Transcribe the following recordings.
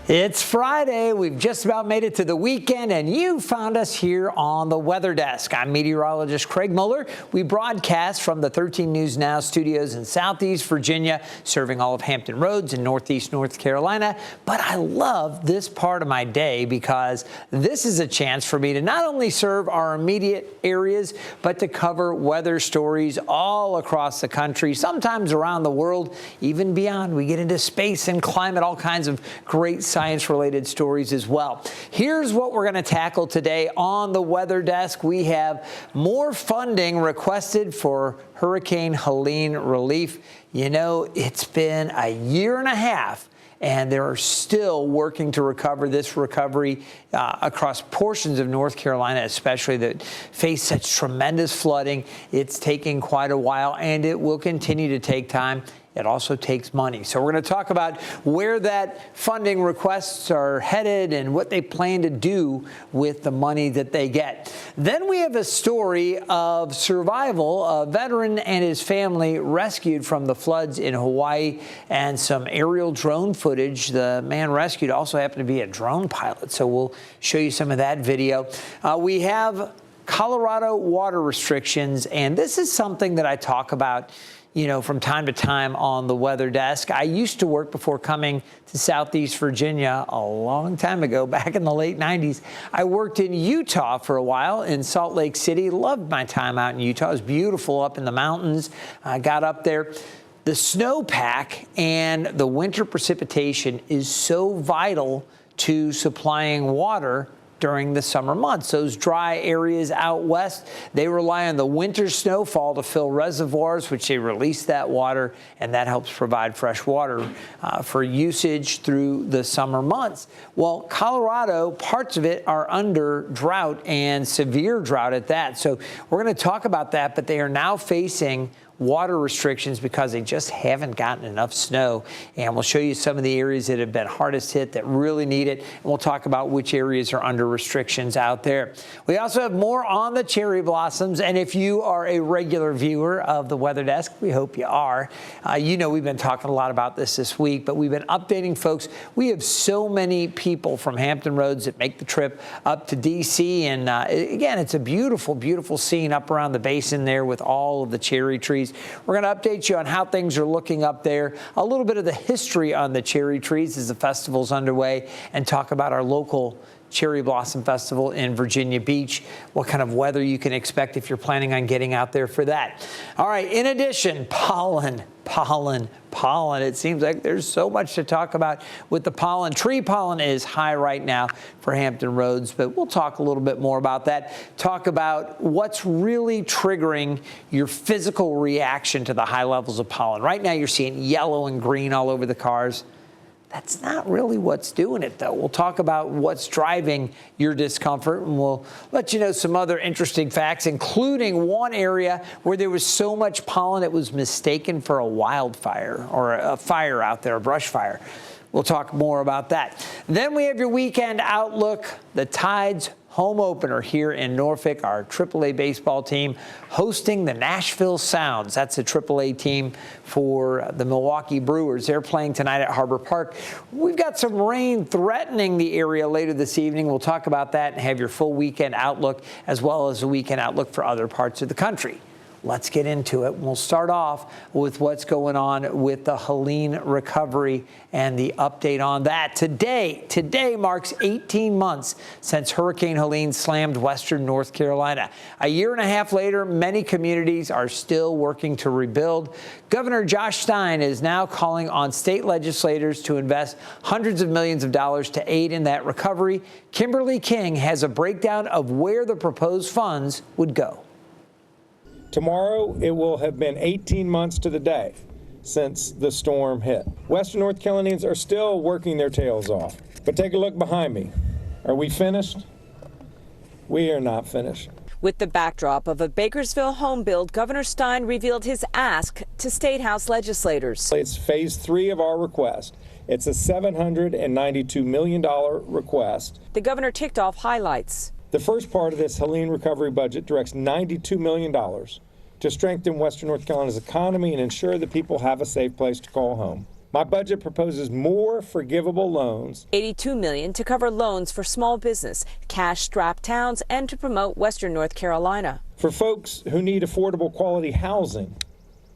It's Friday. We've just about made it to the weekend, and you found us here on the Weather Desk. I'm meteorologist Craig Moeller. We broadcast from the 13 News Now studios in Southeast Virginia, serving all of Hampton Roads in Northeast North Carolina. But I love this part of my day because this is a chance for me to not only serve our immediate areas, but to cover weather stories all across the country, sometimes around the world, even beyond. We get into space and climate, all kinds of great science-related stories as well. Here's what we're going to tackle today on the Weather Desk. We have more funding requested for Hurricane Helene relief. You know, it's been a year and a half, and they're still working to recover this recovery across portions of North Carolina, especially that face such tremendous flooding. It's taking quite a while, and it will continue to take time. It also takes money. So we're going to talk about where that funding requests are headed and what they plan to do with the money that they get. Then we have a story of survival. A veteran and his family rescued from the floods in Hawaii, and some aerial drone footage. The man rescued also happened to be a drone pilot, so we'll show you some of that video. We have Colorado water restrictions, and this is something that I talk about from time to time on the Weather Desk. I used to work before coming to Southeast Virginia a long time ago, back in the late 90s. I worked in Utah for a while, in Salt Lake City. Loved my time out in Utah. It was beautiful up in the mountains. I got up there. The snowpack and the winter precipitation is so vital to supplying water during the summer months. Those dry areas out west, they rely on the winter snowfall to fill reservoirs, which they release that water, and that helps provide fresh water for usage through the summer months. Well, Colorado, parts of it are under drought, and severe drought at that. So we're going to talk about that, but they are now facing water restrictions because they just haven't gotten enough snow. And we'll show you some of the areas that have been hardest hit that really need it. And we'll talk about which areas are under restrictions out there. We also have more on the cherry blossoms. And if you are a regular viewer of the Weather Desk, we hope you are. We've been talking a lot about this week, but we've been updating folks. We have so many people from Hampton Roads that make the trip up to D.C. And again, it's a beautiful, beautiful scene up around the basin there with all of the cherry trees. We're going to update you on how things are looking up there, a little bit of the history on the cherry trees as the festival's underway, and talk about our local Cherry Blossom Festival in Virginia Beach, what kind of weather you can expect if you're planning on getting out there for that. All right, in addition, pollen. It seems like there's so much to talk about with the pollen. Tree pollen is high right now for Hampton Roads, but we'll talk a little bit more about that. Talk about what's really triggering your physical reaction to the high levels of pollen. Right now you're seeing yellow and green all over the cars. That's not really what's doing it, though. We'll talk about what's driving your discomfort, and we'll let you know some other interesting facts, including one area where there was so much pollen it was mistaken for a wildfire or a fire out there, a brush fire. We'll talk more about that. Then we have your weekend outlook. The Tide's home opener here in Norfolk, our AAA baseball team hosting the Nashville Sounds. That's a AAA team for the Milwaukee Brewers. They're playing tonight at Harbor Park. We've got some rain threatening the area later this evening. We'll talk about that and have your full weekend outlook, as well as the weekend outlook for other parts of the country. Let's get into it. We'll start off with what's going on with the Helene recovery and the update on that. Today marks 18 months since Hurricane Helene slammed western North Carolina. A year and a half later, many communities are still working to rebuild. Governor Josh Stein is now calling on state legislators to invest hundreds of millions of dollars to aid in that recovery. Kimberly King has a breakdown of where the proposed funds would go. Tomorrow, it will have been 18 months to the day since the storm hit. Western North Carolinians are still working their tails off. But take a look behind me. Are we finished? We are not finished. With the backdrop of a Bakersville home build, Governor Stein revealed his ask to State House legislators. It's phase 3 of our request. It's a $792 million request. The governor ticked off highlights. The first part of this Helene recovery budget directs $92 million to strengthen Western North Carolina's economy and ensure that people have a safe place to call home. My budget proposes more forgivable loans. $82 million to cover loans for small business, cash-strapped towns, and to promote Western North Carolina. For folks who need affordable quality housing,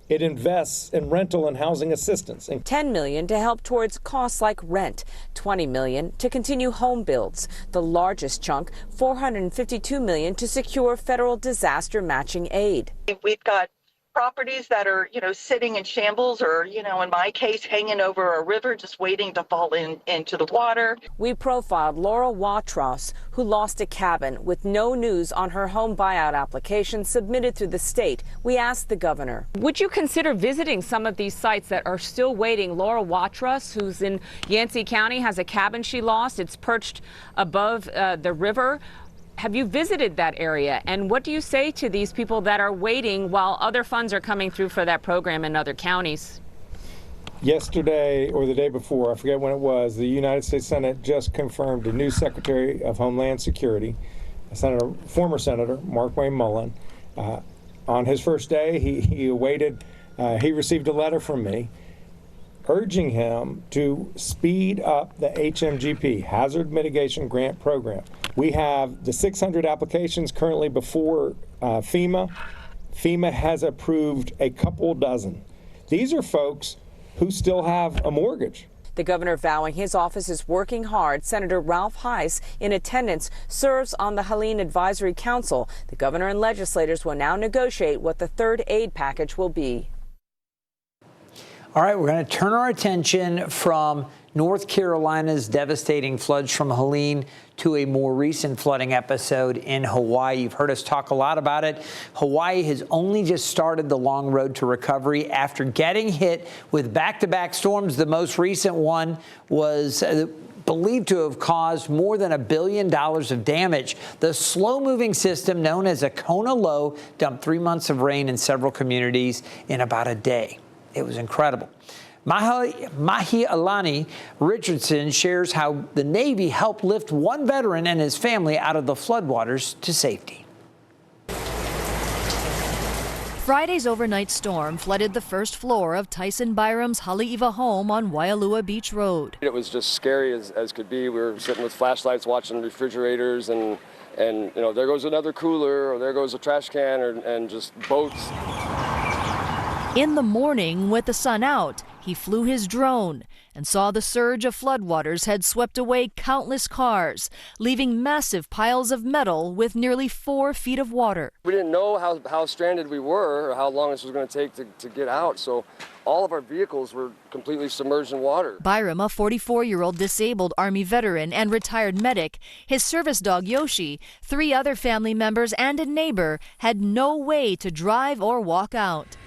it invests in rental and housing assistance. $10 million to help towards costs like rent, $20 million to continue home builds. The largest chunk, $452 million to secure federal disaster matching aid. We've got properties that are, sitting in shambles or, in my case, hanging over a river, just waiting to fall into the water. We profiled Laura Watros, who lost a cabin with no news on her home buyout application submitted through the state. We asked the governor, would you consider visiting some of these sites that are still waiting? Laura Watros, who's in Yancey County, has a cabin she lost. It's perched above the river. Have you visited that area? And what do you say to these people that are waiting while other funds are coming through for that program in other counties? Yesterday or the day before, I forget when it was, the United States Senate just confirmed a new Secretary of Homeland Security, former Senator Mark Wayne Mullen. On his first day, he received a letter from me urging him to speed up the HMGP, Hazard Mitigation Grant Program. We have the 600 applications currently before FEMA. FEMA has approved a couple dozen. These are folks who still have a mortgage. The governor vowing his office is working hard. Senator Ralph Heiss, in attendance, serves on the Helene Advisory Council. The governor and legislators will now negotiate what the third aid package will be. All right, we're going to turn our attention from North Carolina's devastating floods from Helene to a more recent flooding episode in Hawaii. You've heard us talk a lot about it. Hawaii has only just started the long road to recovery after getting hit with back-to-back storms. The most recent one was believed to have caused more than $1 billion of damage. The slow-moving system known as a Kona low dumped 3 months of rain in several communities in about a day. It was incredible. Mahialani Richardson shares how the Navy helped lift one veteran and his family out of the floodwaters to safety. Friday's overnight storm flooded the first floor of Tyson Byram's Haleiwa home on Waialua Beach Road. It was just scary as could be. We were sitting with flashlights watching refrigerators and there goes another cooler or there goes a trash can and just boats. In the morning, with the sun out, he flew his drone and saw the surge of floodwaters had swept away countless cars, leaving massive piles of metal with nearly 4 feet of water. We didn't know how stranded we were or how long this was going to take to get out, so all of our vehicles were completely submerged in water. Byram, a 44-year-old disabled Army veteran and retired medic, his service dog Yoshi, 3 other family members and a neighbor had no way to drive or walk out.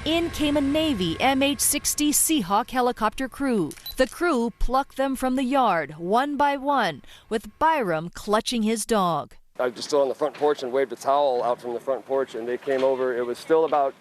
In came a Navy MH-60 Seahawk helicopter crew. The crew plucked them from the yard, one by one, with Byram clutching his dog. I was still on the front porch and waved a towel out from the front porch, and they came over. It was still about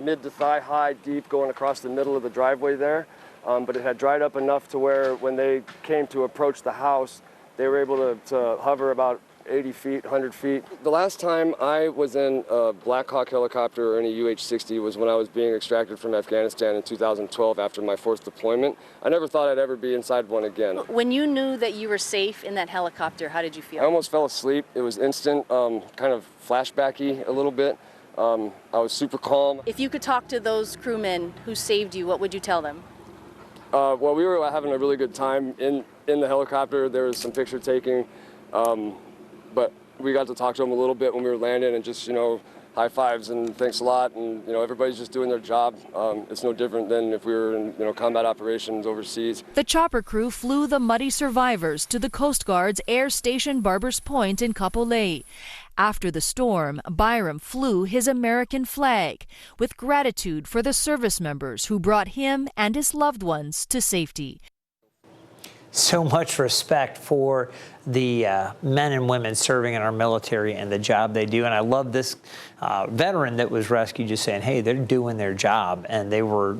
mid to thigh high deep going across the middle of the driveway there, but it had dried up enough to where when they came to approach the house, they were able to hover about 80 feet, 100 feet. The last time I was in a Black Hawk helicopter or in a UH-60 was when I was being extracted from Afghanistan in 2012 after my 4th deployment. I never thought I'd ever be inside one again. When you knew that you were safe in that helicopter, how did you feel? I almost fell asleep. It was instant, kind of flashbacky a little bit. I was super calm. If you could talk to those crewmen who saved you, what would you tell them? Well, we were having a really good time in the helicopter. There was some picture taking. But we got to talk to them a little bit when we were landing and just, high fives and thanks a lot. And, everybody's just doing their job. It's no different than if we were in, combat operations overseas. The chopper crew flew the muddy survivors to the Coast Guard's Air Station Barbers Point in Kapolei. After the storm, Byram flew his American flag with gratitude for the service members who brought him and his loved ones to safety. so much respect for the men and women serving in our military and the job they do. And I love this veteran that was rescued just saying, hey, they're doing their job, and they were,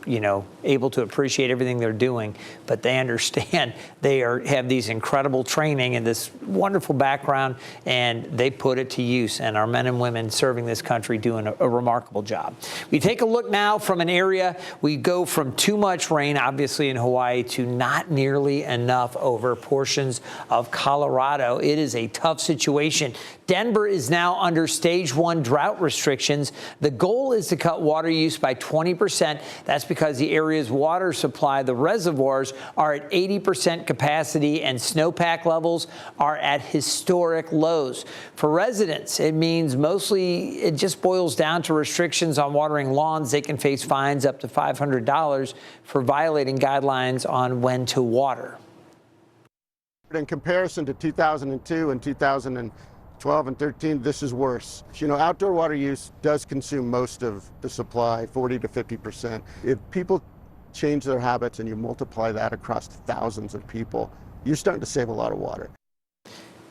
able to appreciate everything they're doing, but they understand they have these incredible training and this wonderful background, and they put it to use. And our men and women serving this country doing a remarkable job. We take a look now from an area. We go from too much rain, obviously in Hawaii, to not nearly enough over portions of Colorado. It is a tough situation. Denver is now under stage 1 drought restrictions. The goal is to cut water use by 20%. That's because the area's water supply, the reservoirs, are at 80% capacity, and snowpack levels are at historic lows. For residents, it means mostly it just boils down to restrictions on watering lawns. They can face fines up to $500 for violating guidelines on when to water. In comparison to 2002 and 2012 and 13, this is worse. Outdoor water use does consume most of the supply, 40 to 50%. If people change their habits and you multiply that across thousands of people, you're starting to save a lot of water.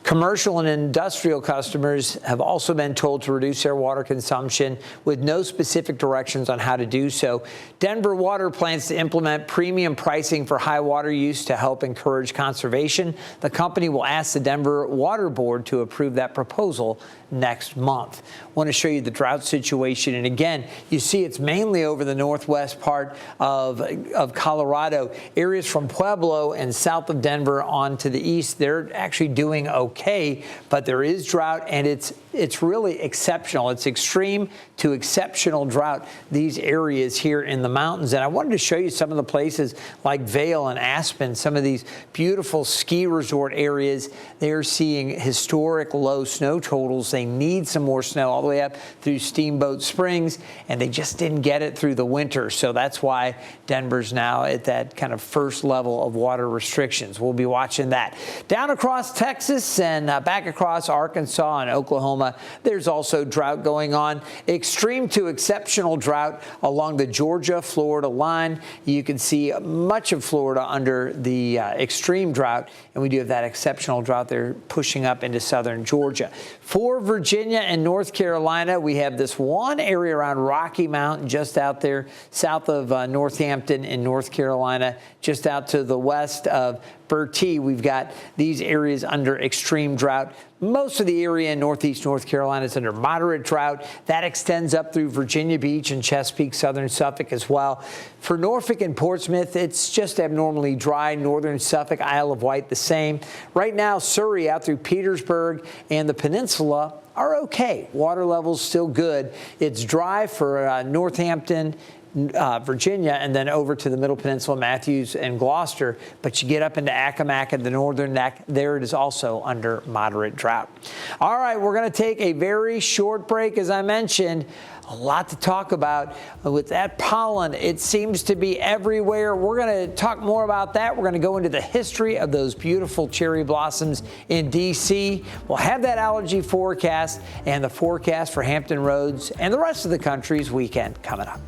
Commercial and industrial customers have also been told to reduce their water consumption with no specific directions on how to do so. Denver Water plans to implement premium pricing for high water use to help encourage conservation. The company will ask the Denver Water Board to approve that proposal next month. I want to show you the drought situation. And again, you see it's mainly over the northwest part of Colorado. Areas from Pueblo and south of Denver on to the east, they're actually doing okay, but there is drought, and it's really exceptional. It's extreme to exceptional drought, these areas here in the mountains. And I wanted to show you some of the places like Vail and Aspen, some of these beautiful ski resort areas. They're seeing historic low snow totals. They need some more snow all the way up through Steamboat Springs, and they just didn't get it through the winter. So that's why Denver's now at that kind of first level of water restrictions. We'll be watching that. Down across Texas and back across Arkansas and Oklahoma, there's also drought going on. Extreme to exceptional drought along the Georgia-Florida line. You can see much of Florida under the extreme drought, and we do have that exceptional drought there pushing up into southern Georgia. For Virginia and North Carolina, we have this one area around Rocky Mountain, just out there south of Northampton in North Carolina, just out to the west of Bertie. We've got these areas under extreme drought. Most of the area in northeast North Carolina is under moderate drought. That extends up through Virginia Beach and Chesapeake, southern Suffolk as well. For Norfolk and Portsmouth, it's just abnormally dry. Northern Suffolk, Isle of Wight, the same. Right now, Surrey out through Petersburg and the peninsula are okay. Water levels still good. It's dry for Northampton, Virginia, and then over to the Middle Peninsula, Matthews and Gloucester. But you get up into Accomack and the northern neck, there it is also under moderate drought. All right, we're going to take a very short break. As I mentioned, a lot to talk about with that pollen. It seems to be everywhere. We're going to talk more about that. We're going to go into the history of those beautiful cherry blossoms in D.C. We'll have that allergy forecast and the forecast for Hampton Roads and the rest of the country's weekend coming up.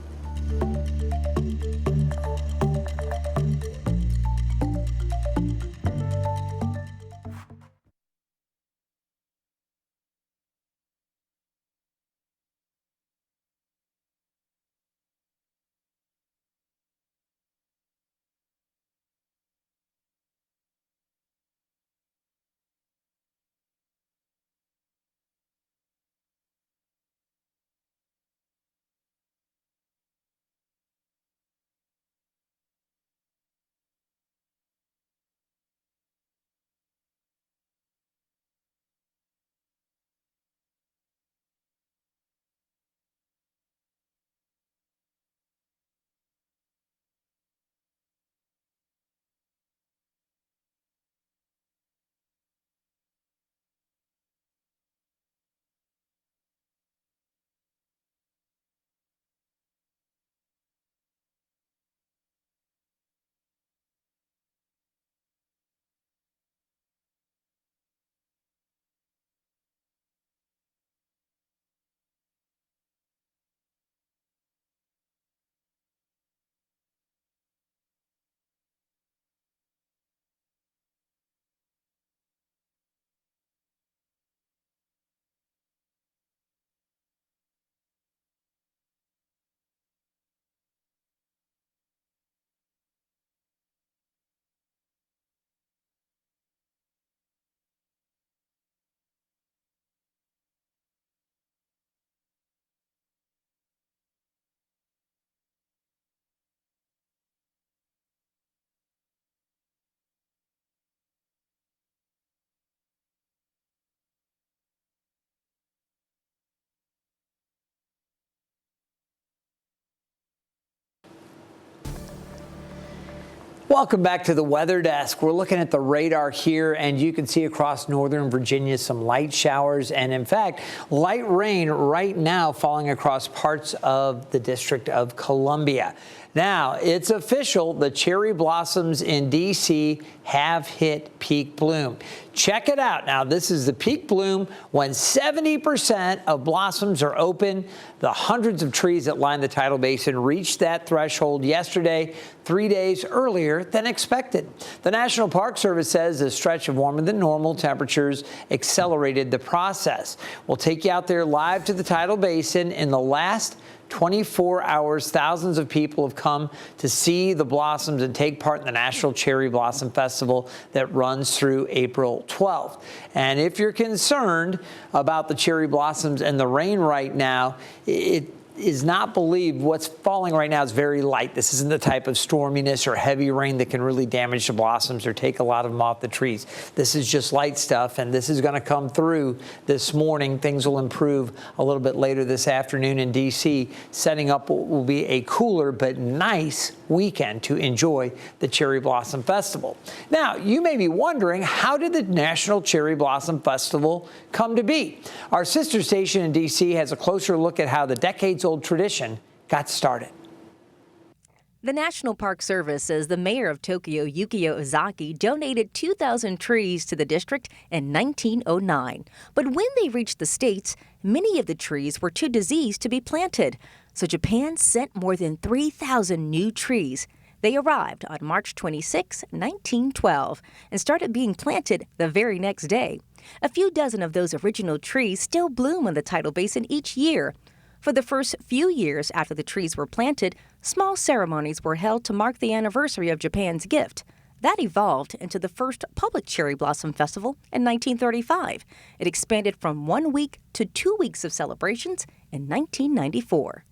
Welcome back to the Weather Desk. We're looking at the radar here, and you can see across northern Virginia some light showers and, in fact, light rain right now falling across parts of the District of Columbia. Now, it's official. The cherry blossoms in D.C. have hit peak bloom. Check it out. Now, this is the peak bloom when 70% of blossoms are open. The hundreds of trees that line the tidal basin reached that threshold yesterday, 3 days earlier than expected. The National Park Service says a stretch of warmer than normal temperatures accelerated the process. We'll take you out there live to the tidal basin. In the last 24 hours, thousands of people have come to see the blossoms and take part in the National Cherry Blossom Festival that runs through April 12th. And if you're concerned about the cherry blossoms and the rain right now, it is not believed. What's falling right now is very light. This isn't the type of storminess or heavy rain that can really damage the blossoms or take a lot of them off the trees. This is just light stuff, and this is going to come through this morning. Things will improve a little bit later this afternoon in D.C., setting up what will be a cooler but nice weekend to enjoy the Cherry Blossom Festival. Now, you may be wondering, how did the National Cherry Blossom Festival come to be? Our sister station in D.C. has a closer look at how the decades-old tradition got started. The National Park Service says the mayor of Tokyo, Yukio Ozaki, donated 2,000 trees to the district in 1909. But when they reached the States, many of the trees were too diseased to be planted. So Japan sent more than 3,000 new trees. They arrived on March 26, 1912, and started being planted the very next day. A few dozen of those original trees still bloom on the tidal basin each year. For the first few years after the trees were planted, small ceremonies were held to mark the anniversary of Japan's gift. That evolved into the first public cherry blossom festival in 1935. It expanded from 1 week to 2 weeks of celebrations in 1994.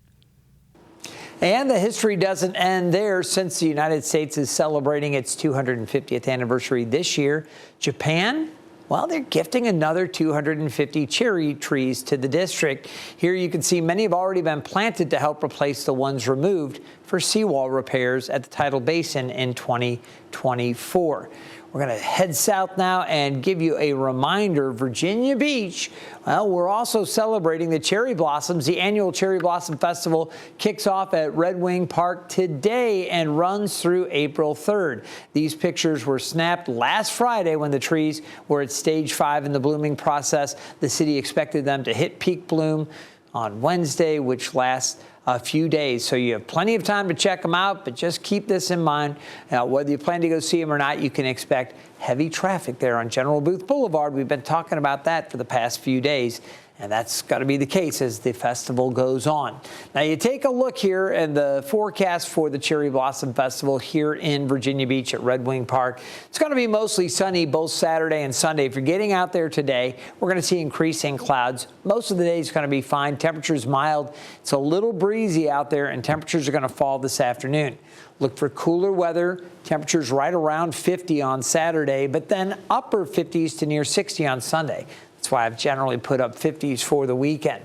And the history doesn't end there. Since the United States is celebrating its 250th anniversary this year, Japan, well, they're gifting another 250 cherry trees to the district. Here you can see many have already been planted to help replace the ones removed for seawall repairs at the tidal basin in 2024. We're going to head south now and give you a reminder. Virginia Beach, well, we're also celebrating the cherry blossoms. The annual Cherry Blossom Festival kicks off at Red Wing Park today and runs through April 3rd. These pictures were snapped last Friday when the trees were at stage 5 in the blooming process. The city expected them to hit peak bloom on Wednesday, which lasts a few days. So you have plenty of time to check them out, but just keep this in mind. Whether you plan to go see them or not, you can expect heavy traffic there on General Booth Boulevard. We've been talking about that for the past few days, and that's got to be the case as the festival goes on. Now, you take a look here at the forecast for the Cherry Blossom Festival here in Virginia Beach at Red Wing Park. It's going to be mostly sunny both Saturday and Sunday. If you're getting out there today, we're going to see increasing clouds. Most of the day is going to be fine. Temperatures mild. It's a little breezy out there, and temperatures are going to fall this afternoon. Look for cooler weather, temperatures right around 50 on Saturday, but then upper 50s to near 60 on Sunday. That's why I've generally put up 50s for the weekend.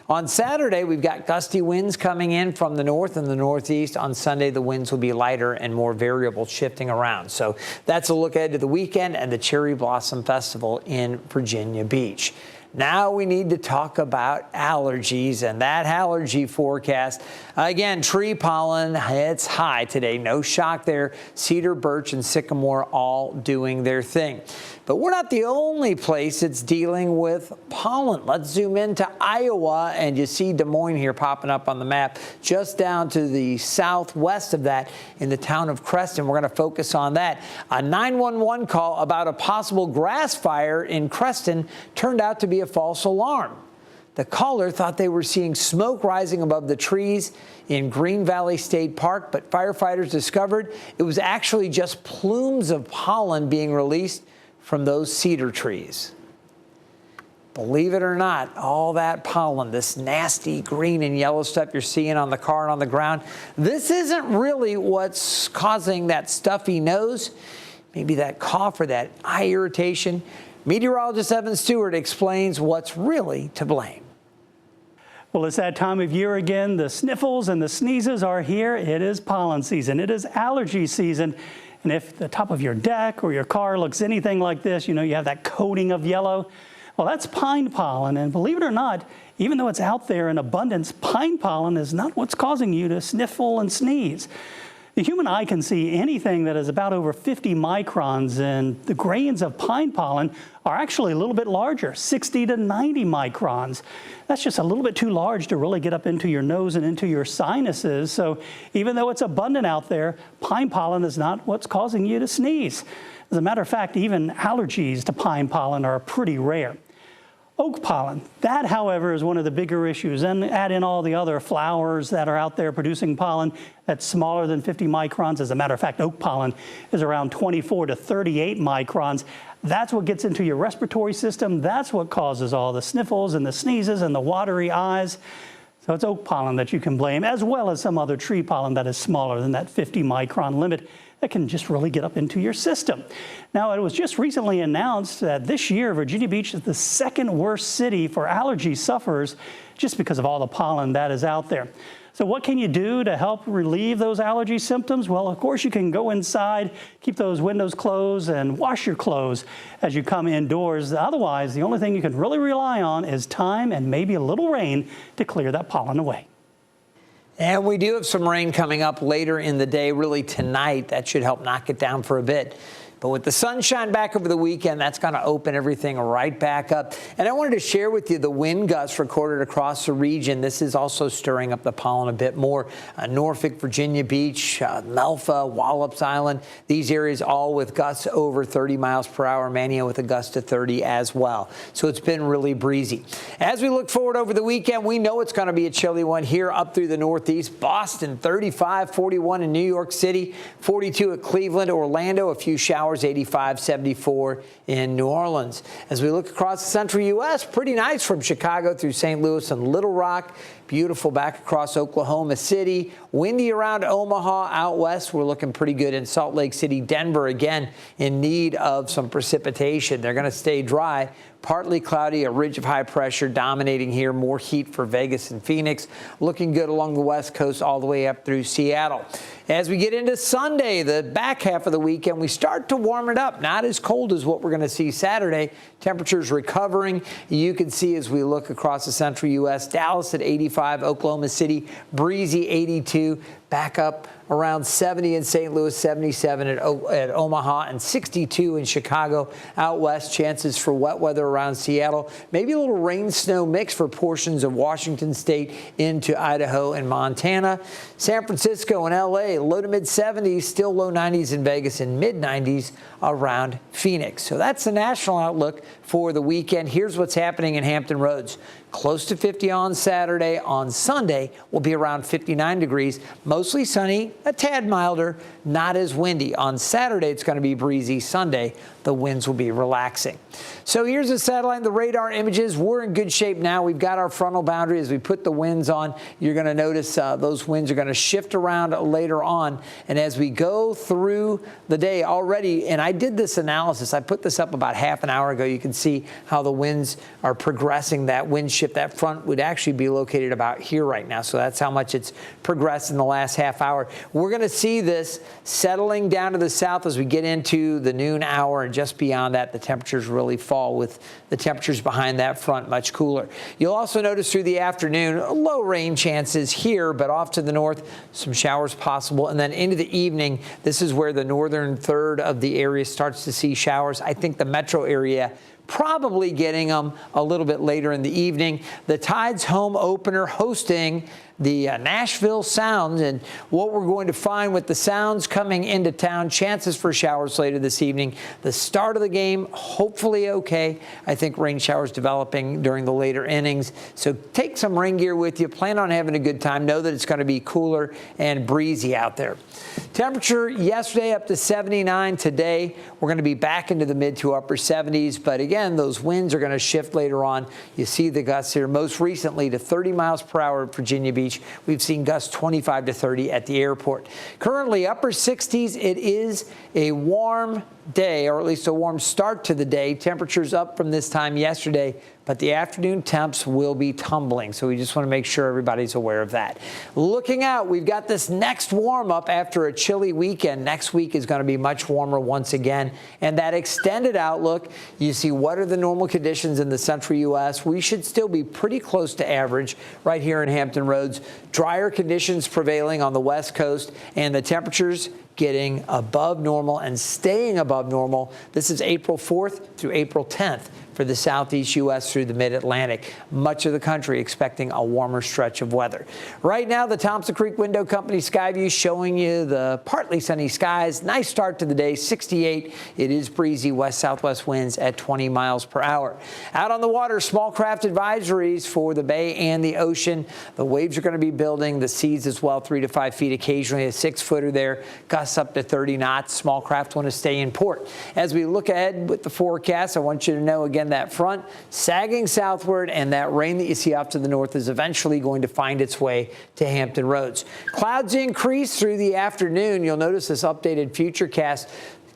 On Saturday, we've got gusty winds coming in from the north and the northeast. On Sunday, the winds will be lighter and more variable, shifting around. So that's a look ahead to the weekend and the Cherry Blossom Festival in Virginia Beach. Now we need to talk about allergies and that allergy forecast. Again, tree pollen, it's high today. No shock there. Cedar, birch, and sycamore all doing their thing. But we're not the only place that's dealing with pollen. Let's zoom into Iowa, and you see Des Moines here popping up on the map, just down to the southwest of that in the town of Creston. We're going to focus on that. A 911 call about a possible grass fire in Creston turned out to be a false alarm. The caller thought they were seeing smoke rising above the trees in Green Valley State Park, but firefighters discovered it was actually just plumes of pollen being released from those cedar trees. Believe it or not, all that pollen, this nasty green and yellow stuff you're seeing on the car and on the ground, this isn't really what's causing that stuffy nose, maybe that cough or that eye irritation. Meteorologist Evan Stewart explains what's really to blame. Well, it's that time of year again. The sniffles and the sneezes are here. It is pollen season. It is allergy season. And if the top of your deck or your car looks anything like this, you know, you have that coating of yellow. Well, that's pine pollen, and believe it or not, even though it's out there in abundance, pine pollen is not what's causing you to sniffle and sneeze. The human eye can see anything that is about over 50 microns, and the grains of pine pollen are actually a little bit larger, 60 to 90 microns. That's just a little bit too large to really get up into your nose and into your sinuses. So even though it's abundant out there, pine pollen is not what's causing you to sneeze. As a matter of fact, even allergies to pine pollen are pretty rare. Oak pollen, that, however, is one of the bigger issues. And add in all the other flowers that are out there producing pollen that's smaller than 50 microns. As a matter of fact, oak pollen is around 24 to 38 microns. That's what gets into your respiratory system. That's what causes all the sniffles and the sneezes and the watery eyes. So it's oak pollen that you can blame, as well as some other tree pollen that is smaller than that 50 micron limit that can just really get up into your system. Now, it was just recently announced that this year, Virginia Beach is the second worst city for allergy sufferers just because of all the pollen that is out there. So what can you do to help relieve those allergy symptoms? Well, of course, you can go inside, keep those windows closed, and wash your clothes as you come indoors. Otherwise, the only thing you can really rely on is time and maybe a little rain to clear that pollen away. And we do have some rain coming up later in the day, really tonight. That should help knock it down for a bit. But with the sunshine back over the weekend, that's going to open everything right back up. And I wanted to share with you the wind gusts recorded across the region. This is also stirring up the pollen a bit more. Norfolk, Virginia Beach, Melfa, Wallops Island, these areas all with gusts over 30 miles per hour. Mania with a gust of 30 as well. So it's been really breezy. As we look forward over the weekend, we know it's going to be a chilly one here up through the Northeast. Boston, 35, 41 in New York City, 42 at Cleveland, Orlando, a few showers. 85, 74 in New Orleans. As we look across the central U.S., pretty nice from Chicago through St. Louis and Little Rock. Beautiful back across Oklahoma City. Windy around Omaha out west. We're looking pretty good in Salt Lake City. Denver, again, in need of some precipitation. They're going to stay dry. Partly cloudy, a ridge of high pressure dominating here. More heat for Vegas and Phoenix. Looking good along the west coast all the way up through Seattle. As we get into Sunday, the back half of the weekend, we start to warm it up. Not as cold as what we're going to see Saturday. Temperatures recovering. You can see as we look across the central U.S., Dallas at 85, Oklahoma City, breezy 82, back up around 70 in St. Louis, 77 at Omaha, and 62 in Chicago. Out west, chances for wet weather around Seattle. Maybe a little rain-snow mix for portions of Washington State into Idaho and Montana. San Francisco and L.A., low to mid-70s, still low 90s in Vegas and mid-90s around Phoenix. So that's the national outlook for the weekend. Here's what's happening in Hampton Roads. Close to 50 on Saturday. On Sunday, will be around 59 degrees. Mostly sunny, a tad milder, not as windy. On Saturday, it's going to be breezy. Sunday, the winds will be relaxing. So here's the satellite and the radar images. We're in good shape now. We've got our frontal boundary. As we put the winds on, you're going to notice those winds are going to shift around later on. And as we go through the day already, and I did this analysis, I put this up about half an hour ago. You can see how the winds are progressing. That wind shift, that front would actually be located about here right now. So that's how much it's progressed in the last half hour. We're going to see this settling down to the south as we get into the noon hour, and just beyond that, the temperatures really fall with the temperatures behind that front much cooler. You'll also notice through the afternoon, low rain chances here, but off to the north, some showers possible. And then into the evening, this is where the northern third of the area starts to see showers. I think the metro area probably getting them a little bit later in the evening. The Tide's home opener hosting the Nashville Sounds, and what we're going to find with the Sounds coming into town, chances for showers later this evening. The start of the game, hopefully okay. I think rain showers developing during the later innings. So take some rain gear with you. Plan on having a good time. Know that it's going to be cooler and breezy out there. Temperature yesterday up to 79. Today, we're going to be back into the mid to upper 70s. But again, those winds are going to shift later on. You see the gusts here most recently to 30 miles per hour at Virginia Beach. We've seen gusts 25 to 30 at the airport. Currently upper 60s. It is a warm day, or at least a warm start to the day. Temperatures up from this time yesterday, but the afternoon temps will be tumbling. So we just want to make sure everybody's aware of that. Looking out, we've got this next warm up after a chilly weekend. Next week is going to be much warmer once again. And that extended outlook, you see what are the normal conditions in the central U.S. We should still be pretty close to average right here in Hampton Roads. Drier conditions prevailing on the West Coast, and the temperatures getting above normal and staying above normal. This is April 4th through April 10th for the southeast U.S. through the mid-Atlantic. Much of the country expecting a warmer stretch of weather. Right now, the Thompson Creek Window Company Sky View showing you the partly sunny skies. Nice start to the day, 68. It is breezy, west-southwest winds at 20 miles per hour. Out on the water, small craft advisories for the bay and the ocean. The waves are going to be building, the seas as well, 3 to 5 feet, occasionally a 6-footer there. Gusts up to 30 knots. Small craft want to stay in port. As we look ahead with the forecast, I want you to know again that front sagging southward, and that rain that you see off to the north is eventually going to find its way to Hampton Roads. Clouds increase through the afternoon. You'll notice this updated futurecast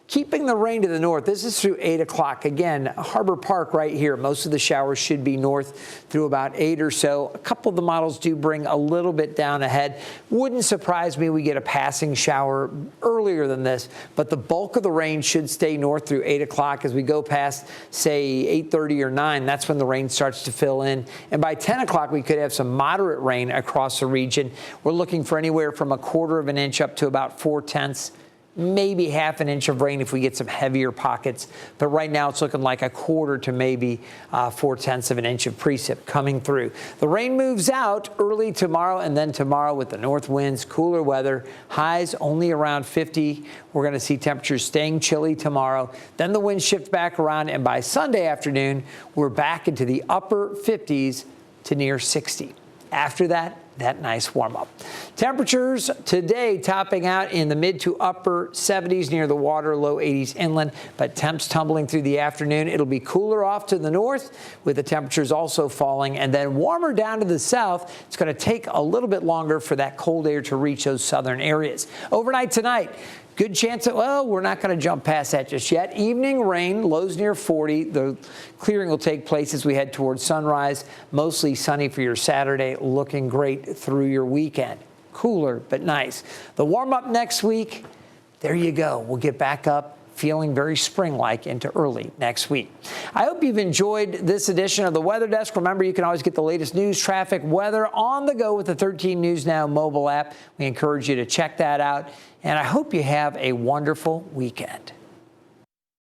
keeping the rain to the north. This is through 8 o'clock. Again, Harbor Park right here. Most of the showers should be north through about 8 or so. A couple of the models do bring a little bit down ahead. Wouldn't surprise me we get a passing shower earlier than this, but the bulk of the rain should stay north through 8 o'clock. As we go past, say, 8:30 or 9, that's when the rain starts to fill in. And by 10 o'clock, we could have some moderate rain across the region. We're looking for anywhere from 1/4 of an inch up to about 4/10. Maybe 1/2 an inch of rain if we get some heavier pockets. But right now it's looking like 1/4 to maybe 4/10 of an inch of precip coming through. The rain moves out early tomorrow, and then tomorrow with the north winds, cooler weather, highs only around 50. We're going to see temperatures staying chilly tomorrow. Then the winds shift back around, and by Sunday afternoon, we're back into the upper 50s to near 60. After that nice warm up. Temperatures today topping out in the mid to upper 70s near the water, low 80s inland, but temps tumbling through the afternoon. It'll be cooler off to the north with the temperatures also falling, and then warmer down to the south. It's going to take a little bit longer for that cold air to reach those southern areas. Overnight tonight, good chance that, well, we're not going to jump past that just yet. Evening rain, lows near 40. The clearing will take place as we head towards sunrise. Mostly sunny for your Saturday, looking great through your weekend. Cooler, but nice. The warm up next week, there you go. We'll get back up feeling very spring-like into early next week. I hope you've enjoyed this edition of the Weather Desk. Remember, you can always get the latest news, traffic, weather on the go with the 13 News Now mobile app. We encourage you to check that out, and I hope you have a wonderful weekend.